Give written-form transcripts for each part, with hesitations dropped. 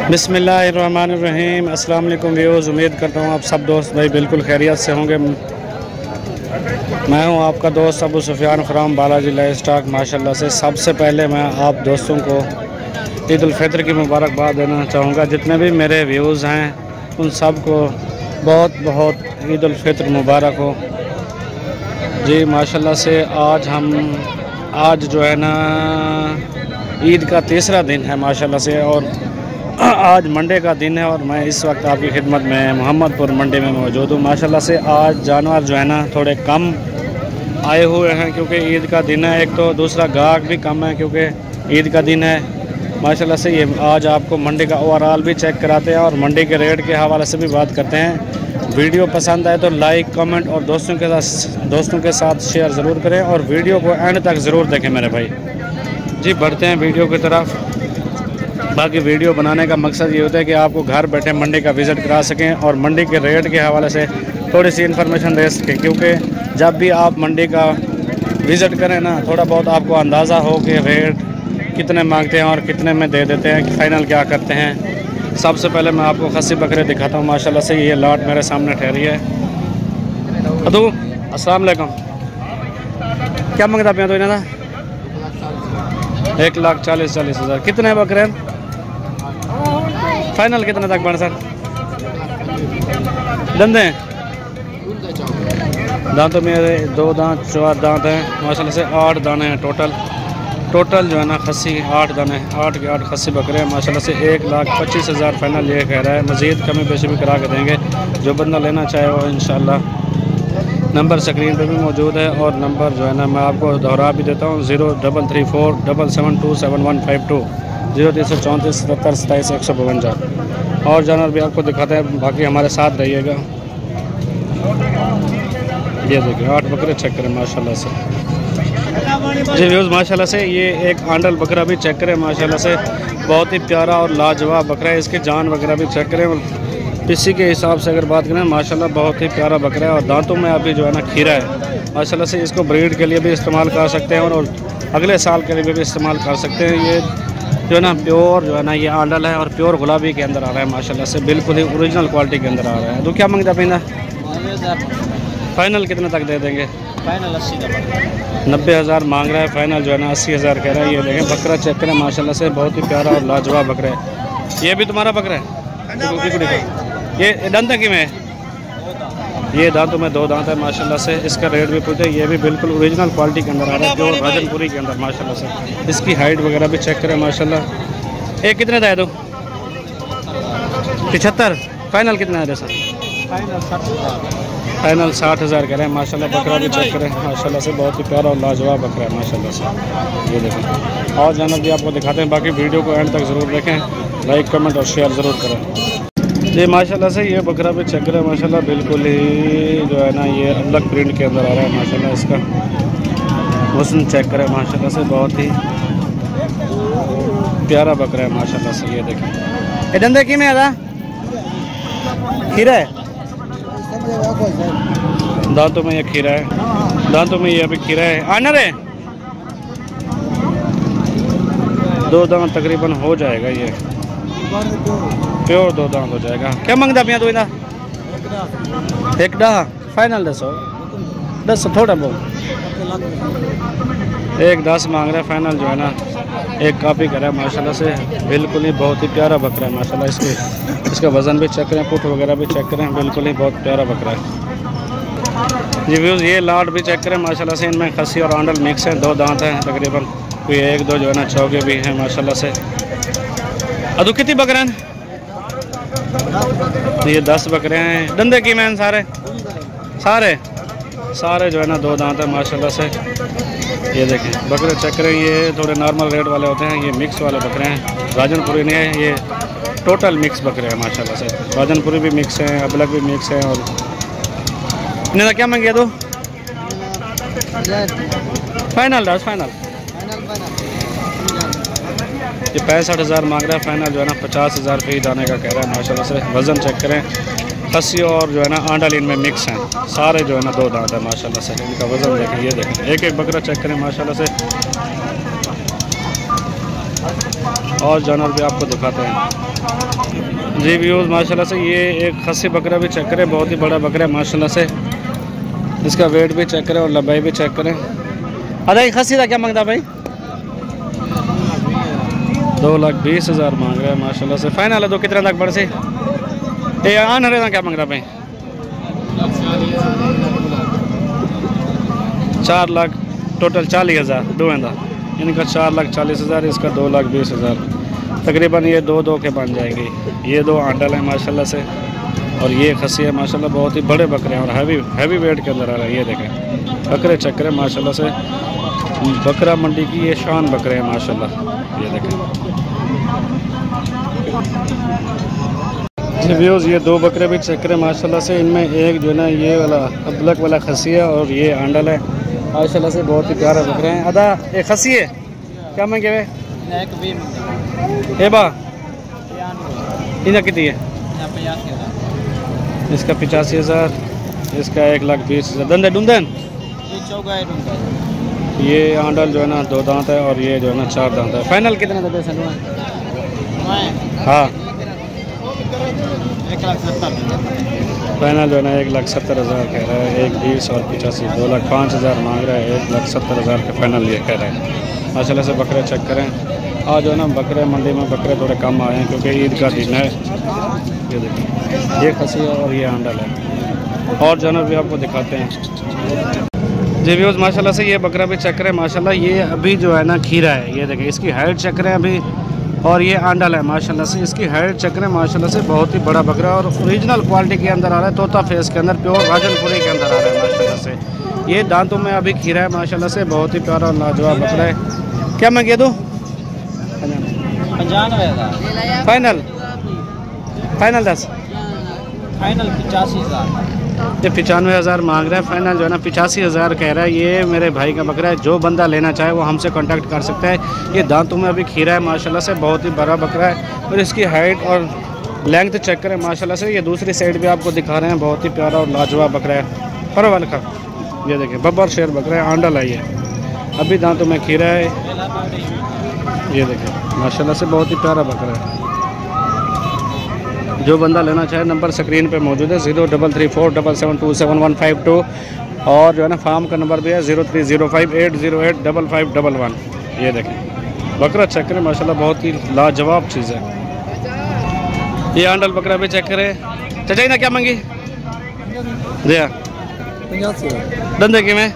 बिस्मिल्लाहिर्रहमानिर्रहीम। अस्सलाम वालेकुम व्यूअर्स, उम्मीद करता हूँ आप सब दोस्त भाई बिल्कुल खैरियत से होंगे। मैं हूँ आपका दोस्त Abu Sufiyan from Balaji life stock. माशाल्लाह से सबसे पहले मैं आप दोस्तों को ईद उल फितर की मुबारकबाद देना चाहूँगा। जितने भी मेरे व्यूज़ हैं उन सब को बहुत बहुत ईद उल फितर मुबारक हो जी। माशाल्लाह से आज जो है ना ईद का तीसरा दिन है माशाल्लाह से, और आज मंडे का दिन है और मैं इस वक्त आपकी खिदमत में मोहम्मदपुर मंडी में मौजूद हूँ। माशाल्लाह से आज जानवर जो है ना थोड़े कम आए हुए हैं क्योंकि ईद का दिन है। एक तो दूसरा गाहक भी कम है क्योंकि ईद का दिन है। माशाल्लाह से ये आज आपको मंडी का ओवरऑल भी चेक कराते हैं और मंडी के रेट के हवाले से भी बात करते हैं। वीडियो पसंद आए तो लाइक कमेंट और दोस्तों के साथ शेयर ज़रूर करें और वीडियो को एंड तक ज़रूर देखें मेरे भाई जी। बढ़ते हैं वीडियो की तरफ। बाकी वीडियो बनाने का मकसद ये होता है कि आपको घर बैठे मंडी का विज़िट करा सकें और मंडी के रेट के हवाले से थोड़ी सी इन्फॉर्मेशन दे सकें, क्योंकि जब भी आप मंडी का विज़िट करें ना थोड़ा बहुत आपको अंदाज़ा हो कि रेट कितने मांगते हैं और कितने में दे देते हैं, फाइनल क्या करते हैं। सबसे पहले मैं आपको खस्सी बकरे दिखाता हूँ। माशाल्लाह से ये लाट मेरे सामने ठहरी है। अदू अस्सलाम वालेकुम, क्या मांगता पे तो इन्हें 1,40,000। कितने बकरे फाइनल कितने तक बन सर? दंदे दांतों में 2 दांत 4 दांत हैं माशाल्लाह से। 8 दाने हैं टोटल जो है ना खस्सी 8 दाने 8 के 8 खस्सी बकरे हैं माशाल्लाह से। 1,25,000 फाइनल ये कह रहा है। मज़ीद कमी पेशी भी करा के देंगे जो बंदा लेना चाहे वो इंशाल्लाह। नंबर स्क्रीन पे भी मौजूद है और नंबर जो है ना मैं आपको दोहरा भी देता हूँ 033477275152 0334 77 27 152। और जानवर भी आपको दिखाते हैं, बाकी हमारे साथ रहिएगा। ये देखिए 8 बकरे चेक करें माशाल्लाह से जी व्यूज़। माशाल्लाह से ये एक आंडल बकरा भी चेक करें माशाल्लाह से, बहुत ही प्यारा और लाजवाब बकरा है। इसके जान वगैरह भी चेक करें और पीसी के हिसाब से अगर बात करें माशाल्लाह बहुत ही प्यारा बकरा है और दांतों में अभी जो है ना खीरा है माशाल्लाह से। इसको ब्रीड के लिए भी इस्तेमाल कर सकते हैं और अगले साल के लिए भी इस्तेमाल कर सकते हैं। ये जो है ना प्योर जो है ना ये आंडल है और प्योर गुलाबी के अंदर आ रहा है माशाल्लाह से, बिल्कुल ही ओरिजिनल क्वालिटी के अंदर आ रहा है। तो क्या मांगता पीना फाइनल कितने तक दे देंगे? फाइनल 90,000 मांग रहा है, फाइनल जो है ना 80,000 कह रहा है। ये देखें बकरा चेक करें माशाल्लाह से, बहुत ही प्यारा और लाजवाब बकरा है। ये भी तुम्हारा बकरा है? ये दांत की में ये दांतों में 2 दांत है माशाल्लाह से। इसका रेट भी पूछे, ये भी बिल्कुल ओरिजिनल क्वालिटी के अंदर आ रहा है, प्योर राजनपुरी के अंदर माशाल्लाह से। इसकी हाइट वगैरह भी चेक करें माशाल्लाह। एक कितने दे दो? 75 फाइनल कितना है सर? फाइनल 60,000 कह रहे हैं माशाल्लाह। बकरा भी चेक करें माशाल्लाह से, बहुत ही प्यारा और लाजवाब बकरा है माशाल्लाह से। ये देखें और जानवर भी आपको दिखाते हैं। बाकी वीडियो को एंड तक ज़रूर देखें, लाइक कमेंट और शेयर ज़रूर करें जी। माशाल्लाह से ये बकरा भी चेक करें माशाल्लाह, बिल्कुल ही जो है ना ये अलग प्रिंट के अंदर आ रहा है माशाल्लाह। इसका हुस्न चेक करें माशाल्लाह से, बहुत ही प्यारा बकरा है माशाल्लाह से। ये देखें ये धंधे की में आता खीरा है, दांतों में ये खीरा है, दांतों में ये अभी खीरा है। आनर है 2 दांत तकरीबन हो जाएगा, ये प्योर 2 दांत हो जाएगा। क्या मांगता पिया तो इना? 1 फाइनल 10 थोड़ा बहुत 1,10 मांग रहा है फाइनल जो है ना। एक काफ़ी करा है माशाल्लाह से, बिल्कुल ही बहुत ही प्यारा बकरा है माशाल्लाह। इसका वज़न भी चेक करें, पुट वगैरह भी चेक करें, बिल्कुल ही बहुत प्यारा बकरा है जी व्यूज़। ये लाट भी चेक करें माशाल्लाह से, इनमें खस्सी और आंडल मिक्स हैं। 2 दांत हैं तकरीबन, कोई 1-2 जो है ना चौके भी हैं माशाल्लाह से। अदू कितनी बकरे हैं? ये 10 बकरे हैं। धंधे की मैन सारे जो है ना 2 दांत है माशाल्लाह से। ये देखें बकरे चेक करें, ये थोड़े नॉर्मल रेट वाले होते हैं, ये मिक्स वाले बकरे हैं। राजनपुरी नहीं है, ये टोटल मिक्स बकरे हैं माशाल्लाह से। राजनपुरी भी मिक्स हैं, अबलग भी मिक्स हैं। और इन्हें क्या मांगे दो? फाइनल ये 65,000 मांग रहा है, फाइनल जो है ना 50,000 रुपये दाने का कह रहा है माशाल्लाह से। वज़न चेक करें, खस्सी और जो है ना आंडल इनमें मिक्स हैं, सारे जो है ना 2 दांत है माशाल्लाह से। इनका वज़न देखें, ये देखें एक बकरा चेक करें माशाल्लाह से। और जानवर भी आपको दिखाते हैं। जी व्यूज़ माशाल्लाह से ये एक खस्सी बकरा भी चेक करें, बहुत ही बड़ा बकरा है माशाल्लाह से। इसका वेट भी चेक करें और लंबाई भी चेक करें। अदा ये खस्सी का क्या मांगता भाई? 2,20,000 मांग रहा है माशाल्लाह से। फाइनल है तो कितने तक बढ़ से? ये आन रहे ना क्या मांग रहा भाई? 4 लाख टोटल 40,000 दो है इनका 4,40,000, इसका 2,20,000। तकरीबन ये दो के बन जाएंगे। ये 2 आंडल हैं माशाल्लाह से और ये खस्सी है माशाल्लाह। बहुत ही बड़े बकरे हैं और हैवी वेट के अंदर आ रहा है। ये देखें बकरे चक्कर माशाल्लाह से। बकरा मंडी की ये शान बकरे हैं माशाल्लाह। ये देखें जी व्यूज़ ये 2 बकरे भी चक्कर माशाल्लाह से। इनमें एक जो है ना ये वाला ब्लैक वाला खस्सी है और ये आंडल है माशाल्लाह से। बहुत ही प्यारा बकरे हैं। अदा एक खस्सी है क्या मांगे वे? बा इधर कितनी है? इसका 85,000, इसका 1,20,000। दंदे डूंदन ये आंडल जो है ना 2 दांत है और ये जो है ना 4 दांत है। फाइनल कितने दे पैसे? हाँ फाइनल जो है ना 1,70,000 कह रहा है। 1,20 और 85, 2,05,000 मांग रहा है। 1,70,000 का फाइनल ये कह रहा है माशाल्लाह से। बकरे चेक करें। आज जो है ना बकरे मंडी में बकरे थोड़े कम आए हैं क्योंकि ईद का दिन है। ये देखिए ये खस्सी है और ये आंडल है। और जानवर भी आपको दिखाते हैं जी व्यूज़ माशाल्लाह से। ये बकरा भी चेक करें माशाल्लाह। ये अभी जो है ना खीरा है। ये देखें इसकी हाइट चेक करें अभी। और ये आंडल है माशाल्लाह से। इसकी हाइट चेक करें माशाल्लाह से। बहुत ही बड़ा बकरा और ओरिजिनल क्वालिटी के अंदर आ रहा है। तोता फेस के अंदर प्योर राजनपुरी के अंदर आ रहा है माशाल्लाह से। ये दांतों में अभी खीरा है माशाल्लाह से। बहुत ही प्यारा और लाजवाब बकरा है। क्या मैं कह दूँ? 95,000 फाइनल। Final 10 final 85,000। ये 95,000 मांग रहा है। फाइनल जो है ना 85,000 कह रहा है। ये मेरे भाई का बकरा है। जो बंदा लेना चाहे वो हमसे कांटेक्ट कर सकता है। ये दांतों में अभी खीरा है माशाल्लाह से। बहुत ही बड़ा बकरा है और इसकी हाइट और लेंथ चेक करें माशाल्लाह से। ये दूसरी साइड भी आपको दिखा रहे हैं। बहुत ही प्यारा और लाजवाब बकरा है। परवल का ये देखिए बब्बर शेर बकरा है। आंडल है ये अभी दांतों में खीरा है। ये देखिए माशाल्लाह से बहुत ही प्यारा बकरा है। जो बंदा लेना चाहे नंबर स्क्रीन पे मौजूद है 033477275152 और जो है ना फार्म का नंबर भी है 030580855511। ये देखें बकरा चेक करें माशाल्लाह। बहुत ही लाजवाब चीज़ है। ये आंडल बकरा भी चेक करें। चाचा ना क्या मांगी? दिया 85 धंधे की में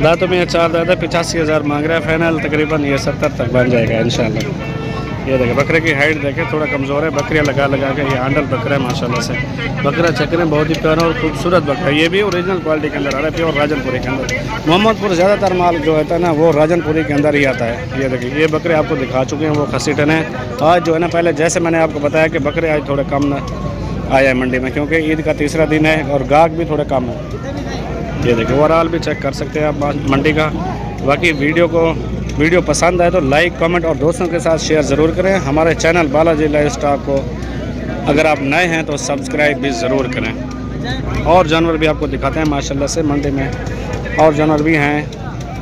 दांतों में 4 दादा 85,000 मांग रहा है। फाइनल तकरीबन ये 70 तक बन जाएगा इंशाल्लाह। ये देखें बकरे की हाइट देखें थोड़ा कमज़ोर है। बकरियाँ लगा के ये आंडल बकरा है माशाल्लाह से। बकरा चेक करें बहुत ही प्यारा और खूबसूरत बकरा है। ये भी ओरिजिनल क्वालिटी के अंदर आ रहा है प्योर राजनपुरी के अंदर। मोहम्मदपुर ज़्यादातर माल जो होता है ना वो राजनपुरी के अंदर ही आता है। ये देखिए ये बकरे आपको दिखा चुके हैं वो खस्सी टन है। आज जो है ना पहले जैसे मैंने आपको बताया कि बकरे आज थोड़े कम आए हैं मंडी में क्योंकि ईद का तीसरा दिन है और गाहक भी थोड़े कम है। ये देखिए ओवरऑल भी चेक कर सकते हैं आप मंडी का। बाकी वीडियो पसंद आए तो लाइक कमेंट और दोस्तों के साथ शेयर ज़रूर करें। हमारे चैनल बालाजी लाइफस्टाइल को अगर आप नए हैं तो सब्सक्राइब भी ज़रूर करें। और जानवर भी आपको दिखाते हैं माशाल्लाह से मंडी में। और जानवर भी हैं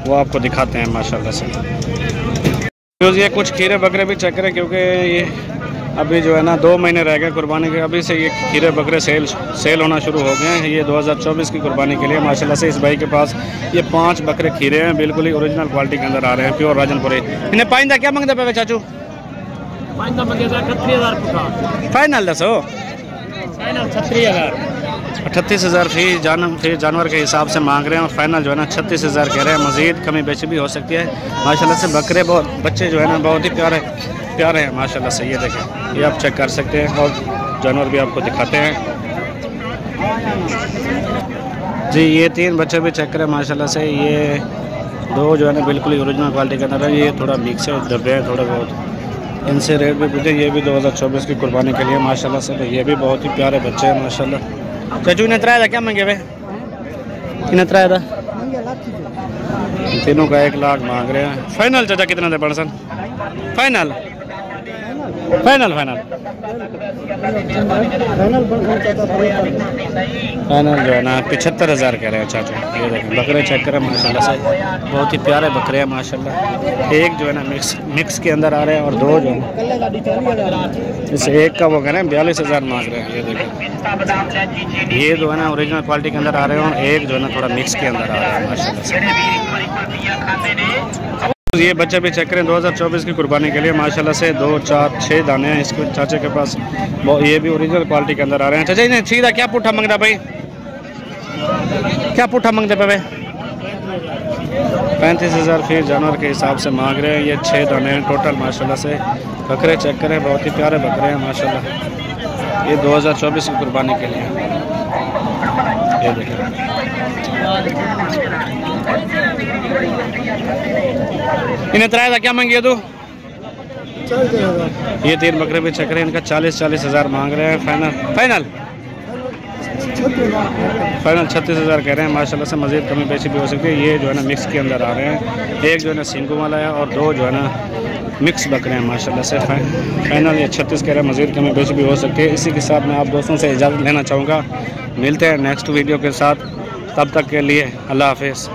वो आपको दिखाते हैं माशाल्लाह से। ये कुछ खीरे बकरे भी चेक करें क्योंकि ये अभी जो है ना 2 महीने रह गए कुर्बानी के। अभी से ये खीरे बकरे सेल होना शुरू हो गए हैं। ये 2024 की कुर्बानी के लिए माशाल्लाह से इस भाई के पास ये 5 बकरे खीरे हैं। बिल्कुल ही ओरिजिनल क्वालिटी के अंदर आ रहे हैं प्योर राजनपुरी। इन्हें पाइंदा क्या मांगते पे चाचू? पाइंदा मंगे 38,000 फाइनल दसो। फाइनल 36,000 38,000 फी जानवर के हिसाब से मांग रहे हैं। और फाइनल जो है ना 36,000 कह रहे हैं। मज़ीद कमी बेची भी हो सकती है माशाल्लाह से। बकरे बच्चे जो है ना बहुत ही प्यारे हैं माशाल्लाह से। ये देखें ये आप चेक कर सकते हैं और जानवर भी आपको दिखाते हैं जी। ये 3 बच्चे भी चेक करें माशाल्लाह से। ये 2 जो है ना बिल्कुल ही ओरिजिनल क्वालिटी के अंदर है। ये थोड़ा मिक्स है डब्बे हैं थोड़े बहुत। इनसे रेट भी पूछे। ये भी 2024 की कुर्बानी के लिए माशाल्लाह से। ये भी बहुत ही प्यारे बच्चे हैं माशाल्लाह। चाचू इन्हें 3 था क्या मांगे वे? इन्हें 3 था तीनों का 1 लाख मांग रहे हैं। फाइनल चाचा कितना थे परसन? फाइनल फाइनल फाइनल फाइनल जो है ना 75,000 कह रहे हैं चाचा। ये देखें बकरे चेक करें माशाल्लाह से, बहुत ही प्यारे बकरे हैं माशाल्लाह। एक जो है ना मिक्स के अंदर आ रहे हैं और दो जो है इस एक का वो कह रहे हैं 42,000 मांग रहे हैं। ये देखें ये जो है ना ओरिजिनल क्वालिटी के अंदर आ रहे हैं और एक जो है ना थोड़ा मिक्स के अंदर आ रहा है माशाल्लाह से। ये बच्चे भी चेक करें 2024 की कुर्बानी के लिए माशाल्लाह से 2 4 6 दाने हैं इसके चाचे के पास। ये भी ओरिजिनल क्वालिटी के अंदर आ रहे हैं। चाचा इन्हें सीधा क्या पुट्ठा मंगता भाई, क्या पुट्ठा मंगते पे? 35,000 फिर जानवर के हिसाब से मांग रहे हैं। ये 6 दाने हैं टोटल माशाल्लाह से। बकरे चेक करें बहुत ही प्यारे बकरे हैं माशाल्लाह। ये 2024 की कुर्बानी के लिए। ये देखें इन्हें तराया था क्या मांगिए तू? ये 3 बकरे भी चेक रहे हैं, इनका 40,000 मांग रहे हैं। फाइनल 36,000 कह रहे हैं माशाल्लाह से। मज़ीद कमी बेची भी हो सकती है। ये जो है ना मिक्स के अंदर आ रहे हैं। एक जो है ना सिंगू वाला है और 2 जो है ना मिक्स बकरे हैं माशाल्लाह से। फाइनल ये 36 कह रहे हैं। मज़ीद कमी बेची भी हो सकती है। इसी के साथ मैं आप दोस्तों से इजाज़त लेना चाहूँगा। मिलते हैं नेक्स्ट वीडियो के साथ, तब तक के लिए अल्लाह हाफिज़।